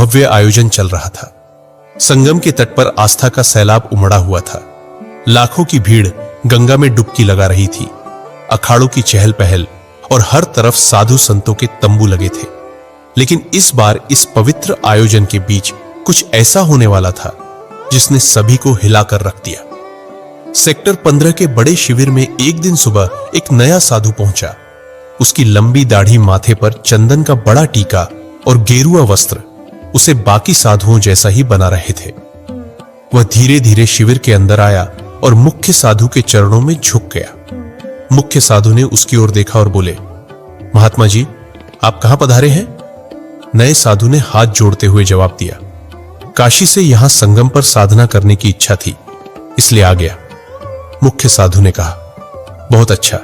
भव्य आयोजन चल रहा था। संगम के तट पर आस्था का सैलाब उमड़ा हुआ था। लाखों की भीड़ गंगा में डुबकी लगा रही थी। अखाड़ों की चहल पहल और हर तरफ साधु संतों के तंबू लगे थे। लेकिन इस बार इस पवित्र आयोजन के बीच कुछ ऐसा होने वाला था जिसने सभी को हिलाकर रख दिया। सेक्टर 15 के बड़े शिविर में एक दिन सुबह एक नया साधु पहुंचा। उसकी लंबी दाढ़ी, माथे पर चंदन का बड़ा टीका और गेरुआ वस्त्र उसे बाकी साधुओं जैसा ही बना रहे थे। वह धीरे धीरे शिविर के अंदर आया और मुख्य साधु के चरणों में झुक गया। मुख्य साधु ने उसकी ओर देखा और बोले, महात्मा जी, आप कहां पधारे हैं? नए साधु ने हाथ जोड़ते हुए जवाब दिया, काशी से यहां संगम पर साधना करने की इच्छा थी, इसलिए आ गया। मुख्य साधु ने कहा, बहुत अच्छा,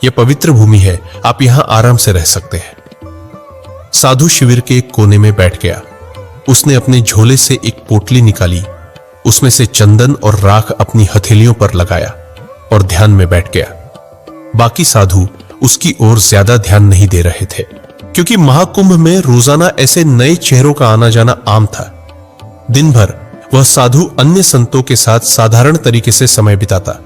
यह पवित्र भूमि है, आप यहां आराम से रह सकते हैं। साधु शिविर के एक कोने में बैठ गया। उसने अपने झोले से एक पोटली निकाली, उसमें से चंदन और राख अपनी हथेलियों पर लगाया और ध्यान में बैठ गया। बाकी साधु उसकी ओर ज्यादा ध्यान नहीं दे रहे थे, क्योंकि महाकुंभ में रोजाना ऐसे नए चेहरों का आना जाना आम था। दिन भर वह साधु अन्य संतों के साथ साधारण तरीके से समय बिताता।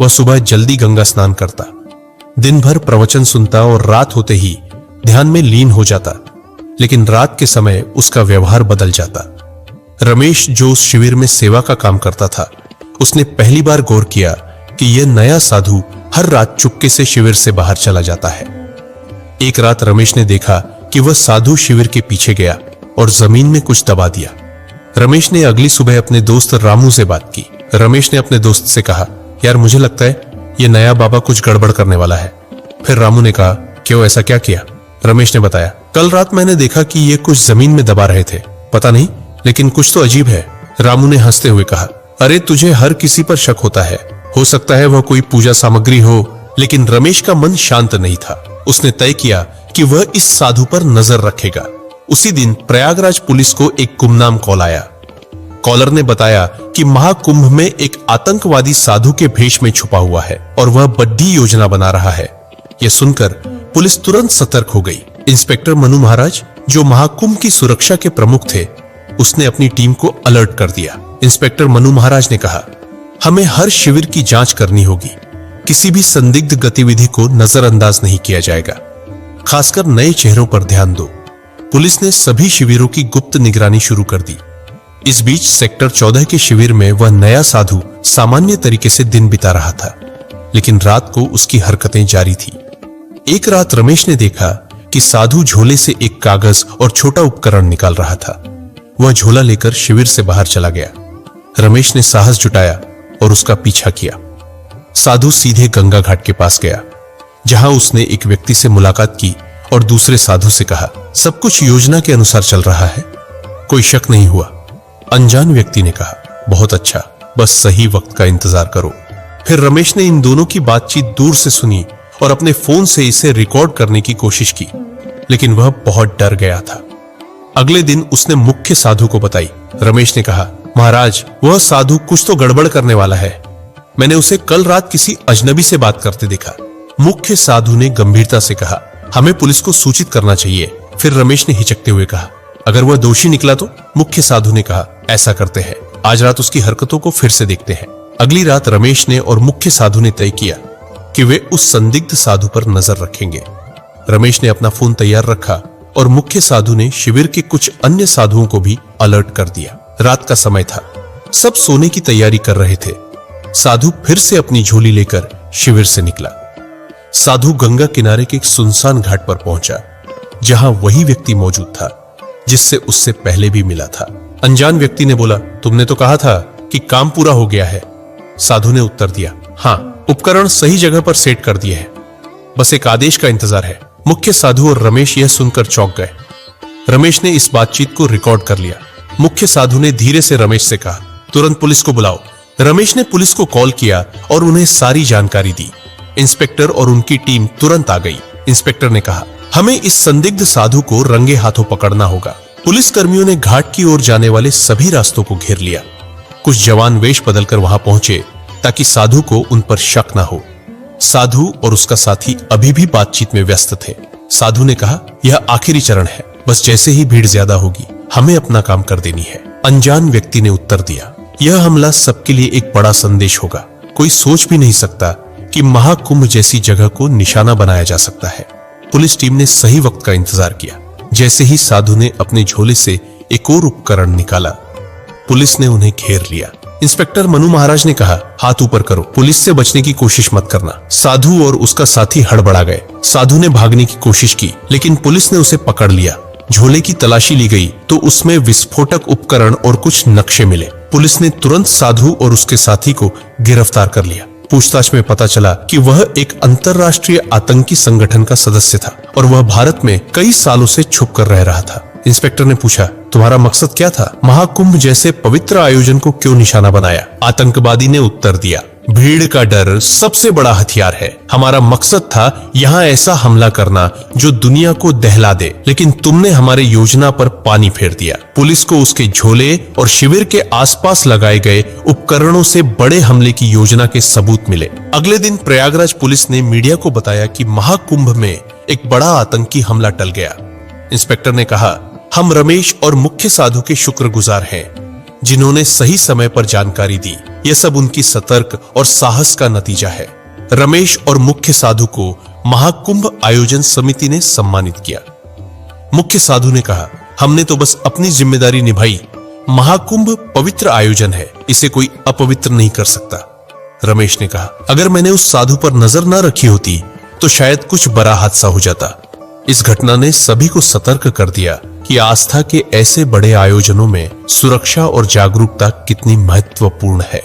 वह सुबह जल्दी गंगा स्नान करता, दिन भर प्रवचन सुनता और रात होते ही ध्यान में लीन हो जाता। लेकिन रात के समय उसका व्यवहार बदल जाता। रमेश, जो उस शिविर में सेवा का काम करता था, उसने पहली बार गौर किया कि यह नया साधु हर रात चुपके से शिविर से बाहर चला जाता है। एक रात रमेश ने देखा कि वह साधु शिविर के पीछे गया और जमीन में कुछ दबा दिया। रमेश ने अगली सुबह अपने दोस्त रामू से बात की। रमेश ने अपने दोस्त से कहा, यार मुझे लगता है यह नया बाबा कुछ गड़बड़ करने वाला है। फिर रामू ने कहा, क्यों, ऐसा क्या किया? रमेश ने बताया, कल रात मैंने देखा कि ये कुछ जमीन में दबा रहे थे, पता नहीं, लेकिन कुछ तो अजीब है। रामू ने हंसते हुए कहा, अरे तुझे हर किसी पर शक होता है, हो सकता है वह कोई पूजा सामग्री हो। लेकिन रमेश का मन शांत नहीं था। उसने तय किया कि वह इस साधु पर नजर रखेगा। उसी दिन प्रयागराज पुलिस को एक गुमनाम कॉल आया। कॉलर ने बताया कि महाकुंभ में एक आतंकवादी साधु के भेष में छुपा हुआ है और वह बड़ी योजना बना रहा है। यह सुनकर पुलिस तुरंत सतर्क हो गई। इंस्पेक्टर मनु महाराज, जो महाकुंभ की सुरक्षा के प्रमुख थे, उसने अपनी टीम को अलर्ट कर दिया। इंस्पेक्टर मनु महाराज ने कहा, हमें हर शिविर की जांच करनी होगी। किसी भी संदिग्ध गतिविधि को नजरअंदाज नहीं किया जाएगा। खासकर नए चेहरों पर ध्यान दो। पुलिस ने सभी शिविरों की गुप्त निगरानी शुरू कर दी। इस बीच सेक्टर 14 के शिविर में वह नया साधु सामान्य तरीके से दिन बिता रहा था, लेकिन रात को उसकी हरकतें जारी थी। एक रात रमेश ने देखा कि साधु झोले से एक कागज और छोटा उपकरण निकाल रहा था। वह झोला लेकर शिविर से बाहर चला गया। रमेश ने साहस जुटाया और उसका पीछा किया। साधु सीधे गंगा घाट के पास गया, जहां उसने एक व्यक्ति से मुलाकात की और दूसरे साधु से कहा, सब कुछ योजना के अनुसार चल रहा है, कोई शक नहीं हुआ। अनजान व्यक्ति ने कहा, बहुत अच्छा, बस सही वक्त का इंतजार करो। फिर रमेश ने इन दोनों की बातचीत दूर से सुनी और अपने फोन से इसे रिकॉर्ड करने की कोशिश की, लेकिन वह बहुत डर गया था। अगले दिन उसने मुख्य साधु को बताई। रमेश ने कहा, महाराज, वह साधु कुछ तो गड़बड़ करने वाला है। मैंने उसे कल रात किसी अजनबी से बात करते देखा। मुख्य साधु ने गंभीरता से कहा, हमें पुलिस को सूचित करना चाहिए। फिर रमेश ने हिचकते हुए कहा, अगर वह दोषी निकला तो? मुख्य साधु ने कहा, ऐसा करते हैं, आज रात उसकी हरकतों को फिर से देखते हैं। अगली रात रमेश ने और मुख्य साधु ने तय किया कि वे उस संदिग्ध साधु पर नजर रखेंगे। रमेश ने अपना फोन तैयार रखा और मुख्य साधु ने शिविर के कुछ अन्य साधुओं को भी अलर्ट कर दिया। रात का समय था, सब सोने की तैयारी कर रहे थे। साधु फिर से अपनी झोली लेकर शिविर से निकला। साधु गंगा किनारे के एक सुनसान घाट पर पहुंचा, जहां वही व्यक्ति मौजूद था जिससे उससे पहले भी मिला था। अनजान व्यक्ति ने बोला, तुमने तो कहा था कि काम पूरा हो गया है। साधु ने उत्तर दिया, हाँ, उपकरण सही जगह पर सेट कर दिए हैं, बस एक आदेश का इंतजार है। मुख्य साधु और रमेश यह सुनकर चौंक गए। रमेश ने इस बातचीत को रिकॉर्ड कर लिया। मुख्य साधु ने धीरे से रमेश से कहा, तुरंत पुलिस को बुलाओ। रमेश ने पुलिस को कॉल किया और उन्हें सारी जानकारी दी। इंस्पेक्टर और उनकी टीम तुरंत आ गई। इंस्पेक्टर ने कहा, हमें इस संदिग्ध साधु को रंगे हाथों पकड़ना होगा। पुलिस कर्मियों ने घाट की ओर जाने वाले सभी रास्तों को घेर लिया। कुछ जवान वेश बदलकर वहां पहुंचे ताकि साधु को उन पर शक न हो। साधु और उसका साथी अभी भी बातचीत में व्यस्त थे। साधु ने कहा, यह आखिरी चरण है, बस जैसे ही भीड़ ज्यादा होगी हमें अपना काम कर देनी है। अनजान व्यक्ति ने उत्तर दिया, यह हमला सबके लिए एक बड़ा संदेश होगा। कोई सोच भी नहीं सकता कि महाकुंभ जैसी जगह को निशाना बनाया जा सकता है। पुलिस टीम ने सही वक्त का इंतजार किया। जैसे ही साधु ने अपने झोले से एक और उपकरण निकाला, पुलिस ने उन्हें घेर लिया। इंस्पेक्टर मनु महाराज ने कहा, हाथ ऊपर करो, पुलिस से बचने की कोशिश मत करना। साधु और उसका साथी हड़बड़ा गए। साधु ने भागने की कोशिश की, लेकिन पुलिस ने उसे पकड़ लिया। झोले की तलाशी ली गई तो उसमें विस्फोटक उपकरण और कुछ नक्शे मिले। पुलिस ने तुरंत साधु और उसके साथी को गिरफ्तार कर लिया। पूछताछ में पता चला कि वह एक अंतर्राष्ट्रीय आतंकी संगठन का सदस्य था और वह भारत में कई सालों से छुप कर रह रहा था। इंस्पेक्टर ने पूछा, तुम्हारा मकसद क्या था? महाकुंभ जैसे पवित्र आयोजन को क्यों निशाना बनाया? आतंकवादी ने उत्तर दिया, भीड़ का डर सबसे बड़ा हथियार है। हमारा मकसद था यहाँ ऐसा हमला करना जो दुनिया को दहला दे, लेकिन तुमने हमारे योजना पर पानी फेर दिया। पुलिस को उसके झोले और शिविर के आसपास लगाए गए उपकरणों से बड़े हमले की योजना के सबूत मिले। अगले दिन प्रयागराज पुलिस ने मीडिया को बताया कि महाकुंभ में एक बड़ा आतंकी हमला टल गया। इंस्पेक्टर ने कहा, हम रमेश और मुख्य साधु के शुक्रगुजार हैं, जिन्होंने सही समय पर जानकारी दी। यह सब उनकी सतर्क और साहस का नतीजा है। रमेश और मुख्य साधु को महाकुंभ आयोजन समिति ने सम्मानित किया। मुख्य साधु ने कहा, हमने तो बस अपनी जिम्मेदारी निभाई। महाकुंभ पवित्र आयोजन है, इसे कोई अपवित्र नहीं कर सकता। रमेश ने कहा, अगर मैंने उस साधु पर नजर न रखी होती तो शायद कुछ बड़ा हादसा हो जाता। इस घटना ने सभी को सतर्क कर दिया कि आस्था के ऐसे बड़े आयोजनों में सुरक्षा और जागरूकता कितनी महत्वपूर्ण है।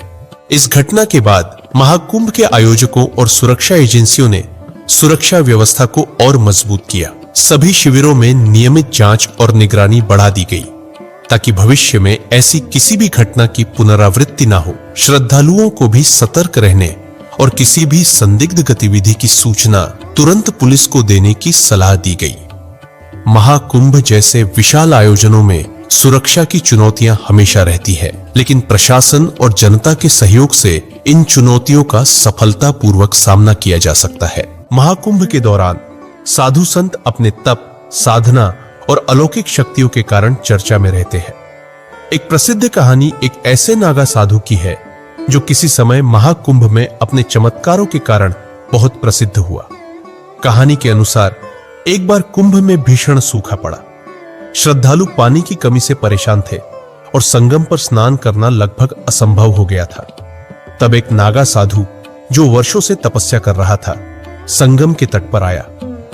इस घटना के बाद महाकुंभ के आयोजकों और सुरक्षा एजेंसियों ने सुरक्षा व्यवस्था को और मजबूत किया। सभी शिविरों में नियमित जांच और निगरानी बढ़ा दी गई ताकि भविष्य में ऐसी किसी भी घटना की पुनरावृत्ति ना हो। श्रद्धालुओं को भी सतर्क रहने और किसी भी संदिग्ध गतिविधि की सूचना तुरंत पुलिस को देने की सलाह दी गई। महाकुंभ जैसे विशाल आयोजनों में सुरक्षा की चुनौतियां हमेशा रहती है, लेकिन प्रशासन और जनता के सहयोग से इन चुनौतियों का सफलतापूर्वक सामना किया जा सकता है। महाकुंभ के दौरान साधु संत अपने तप, साधना और अलौकिक शक्तियों के कारण चर्चा में रहते हैं। एक प्रसिद्ध कहानी एक ऐसे नागा साधु की है जो किसी समय महाकुंभ में अपने चमत्कारों के कारण बहुत प्रसिद्ध हुआ। कहानी के अनुसार एक बार कुंभ में भीषण सूखा पड़ा। श्रद्धालु पानी की कमी से परेशान थे और संगम पर स्नान करना लगभग असंभव हो गया था। तब एक नागा साधु जो वर्षों से तपस्या कर रहा था, संगम के तट पर आया।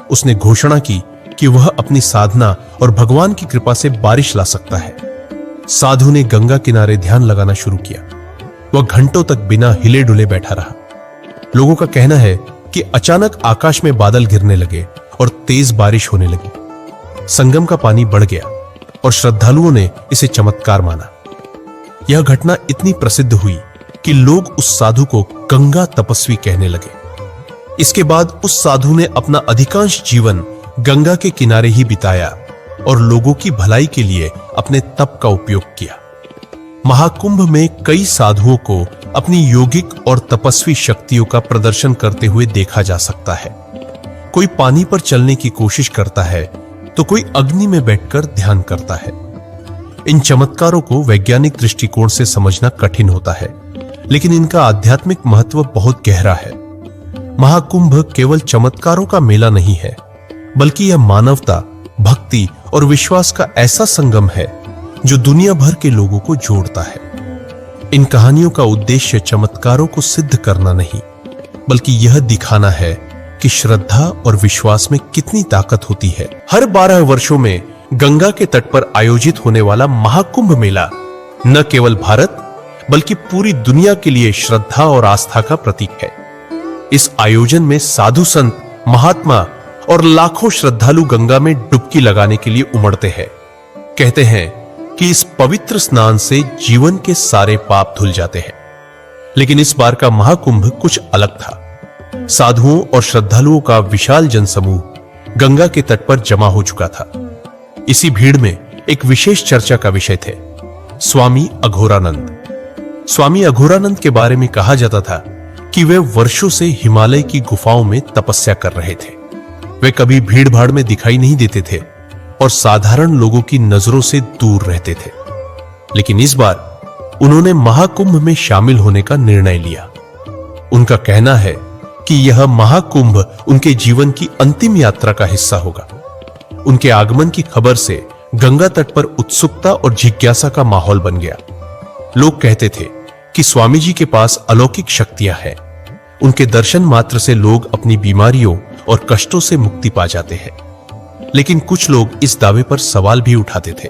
उसने घोषणा की कि वह अपनी साधना और भगवान की कृपा से बारिश ला सकता है। साधु ने गंगा किनारे ध्यान लगाना शुरू किया। वह घंटों तक बिना हिले डुले बैठा रहा। लोगों का कहना है कि अचानक आकाश में बादल गिरने लगे और तेज बारिश होने लगी। संगम का पानी बढ़ गया और श्रद्धालुओं ने इसे चमत्कार माना। यह घटना इतनी प्रसिद्ध हुई कि लोग उस साधु को गंगा तपस्वी कहने लगे। इसके बाद उस साधु ने अपना अधिकांश जीवन गंगा के किनारे ही बिताया और लोगों की भलाई के लिए अपने तप का उपयोग किया। महाकुंभ में कई साधुओं को अपनी योगिक और तपस्वी शक्तियों का प्रदर्शन करते हुए देखा जा सकता है। कोई पानी पर चलने की कोशिश करता है तो कोई अग्नि में बैठकर ध्यान करता है। इन चमत्कारों को वैज्ञानिक दृष्टिकोण से समझना कठिन होता है, लेकिन इनका आध्यात्मिक महत्व बहुत गहरा है। महाकुंभ केवल चमत्कारों का मेला नहीं है, बल्कि यह मानवता, भक्ति और विश्वास का ऐसा संगम है जो दुनिया भर के लोगों को जोड़ता है। इन कहानियों का उद्देश्य चमत्कारों को सिद्ध करना नहीं, बल्कि यह दिखाना है कि श्रद्धा और विश्वास में कितनी ताकत होती है। हर 12 वर्षों में गंगा के तट पर आयोजित होने वाला महाकुंभ मेला न केवल भारत बल्कि पूरी दुनिया के लिए श्रद्धा और आस्था का प्रतीक है। इस आयोजन में साधु संत, महात्मा और लाखों श्रद्धालु गंगा में डुबकी लगाने के लिए उमड़ते हैं। कहते हैं कि इस पवित्र स्नान से जीवन के सारे पाप धुल जाते हैं। लेकिन इस बार का महाकुंभ कुछ अलग था। साधुओं और श्रद्धालुओं का विशाल जनसमूह गंगा के तट पर जमा हो चुका था। इसी भीड़ में एक विशेष चर्चा का विषय थे स्वामी अघोरानंद। स्वामी अघोरानंद के बारे में कहा जाता था कि वे वर्षों से हिमालय की गुफाओं में तपस्या कर रहे थे। वे कभी भीड़ भाड़ में दिखाई नहीं देते थे और साधारण लोगों की नजरों से दूर रहते थे। लेकिन इस बार उन्होंने महाकुंभ में शामिल होने का निर्णय लिया। उनका कहना है कि यह महाकुंभ उनके जीवन की अंतिम यात्रा का हिस्सा होगा। उनके आगमन की खबर से गंगा तट पर उत्सुकता और जिज्ञासा का माहौल बन गया। लोग कहते थे कि स्वामी जी के पास अलौकिक शक्तियां हैं। उनके दर्शन मात्र से लोग अपनी बीमारियों और कष्टों से मुक्ति पा जाते हैं। लेकिन कुछ लोग इस दावे पर सवाल भी उठाते थे।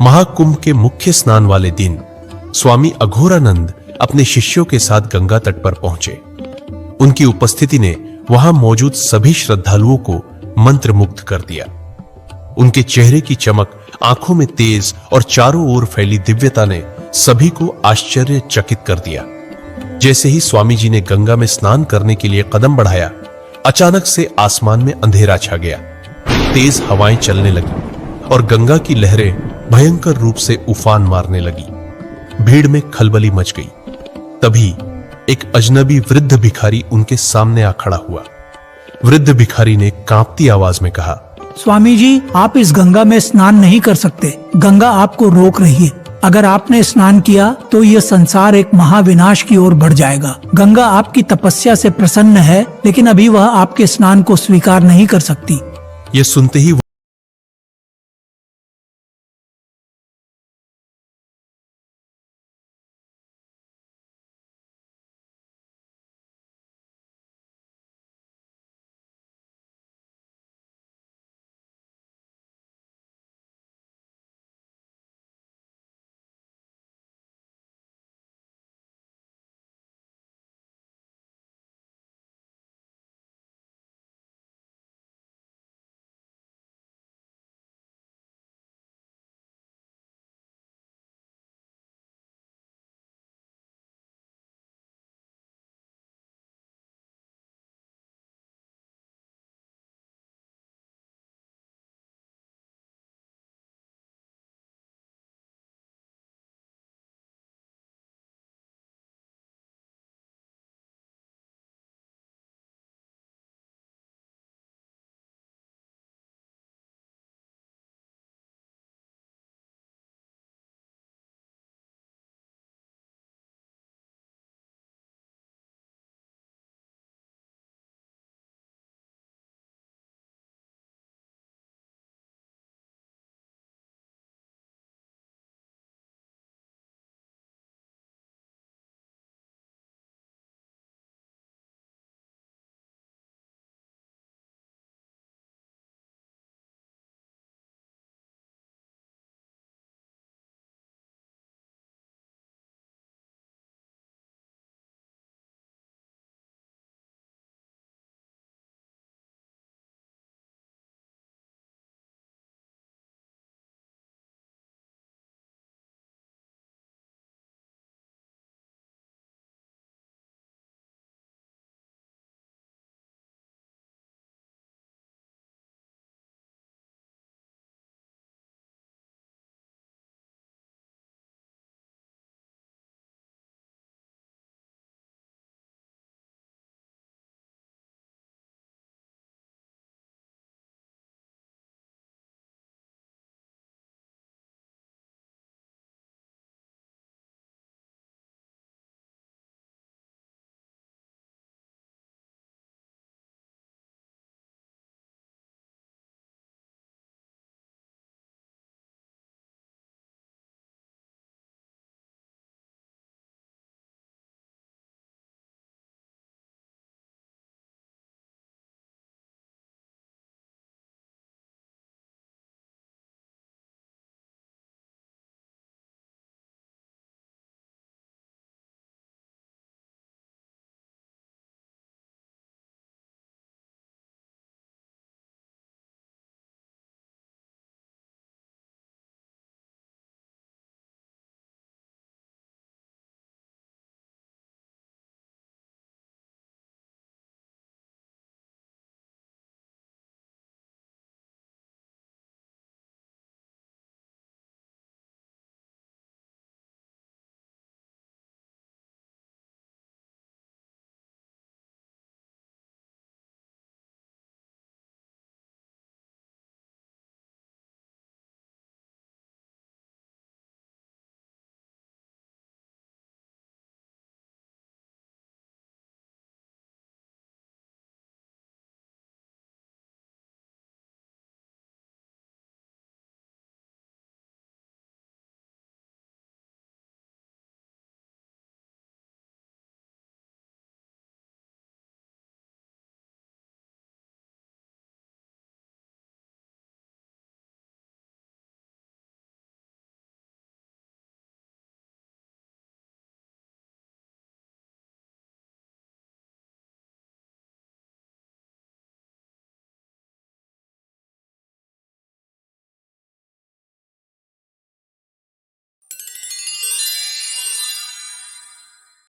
महाकुंभ के मुख्य स्नान वाले दिन स्वामी अघोरानंद अपने शिष्यों के साथ गंगा तट पर पहुंचे। उनकी उपस्थिति ने वहां मौजूद सभी श्रद्धालुओं को मंत्रमुग्ध कर दिया। उनके चेहरे की चमक, आंखों में तेज और चारों ओर फैली दिव्यता ने सभी को आश्चर्यचकित कर दिया। जैसे ही स्वामी जी ने गंगा में स्नान करने के लिए कदम बढ़ाया, अचानक से आसमान में अंधेरा छा गया। तेज हवाएं चलने लगी और गंगा की लहरें भयंकर रूप से उफान मारने लगी। भीड़ में खलबली मच गई। तभी एक अजनबी वृद्ध भिखारी उनके सामने आ खड़ा हुआ। वृद्ध भिखारी ने कांपती आवाज में कहा, स्वामी जी, आप इस गंगा में स्नान नहीं कर सकते। गंगा आपको रोक रही है। अगर आपने स्नान किया तो यह संसार एक महाविनाश की ओर बढ़ जाएगा। गंगा आपकी तपस्या से प्रसन्न है, लेकिन अभी वह आपके स्नान को स्वीकार नहीं कर सकती। यह सुनते ही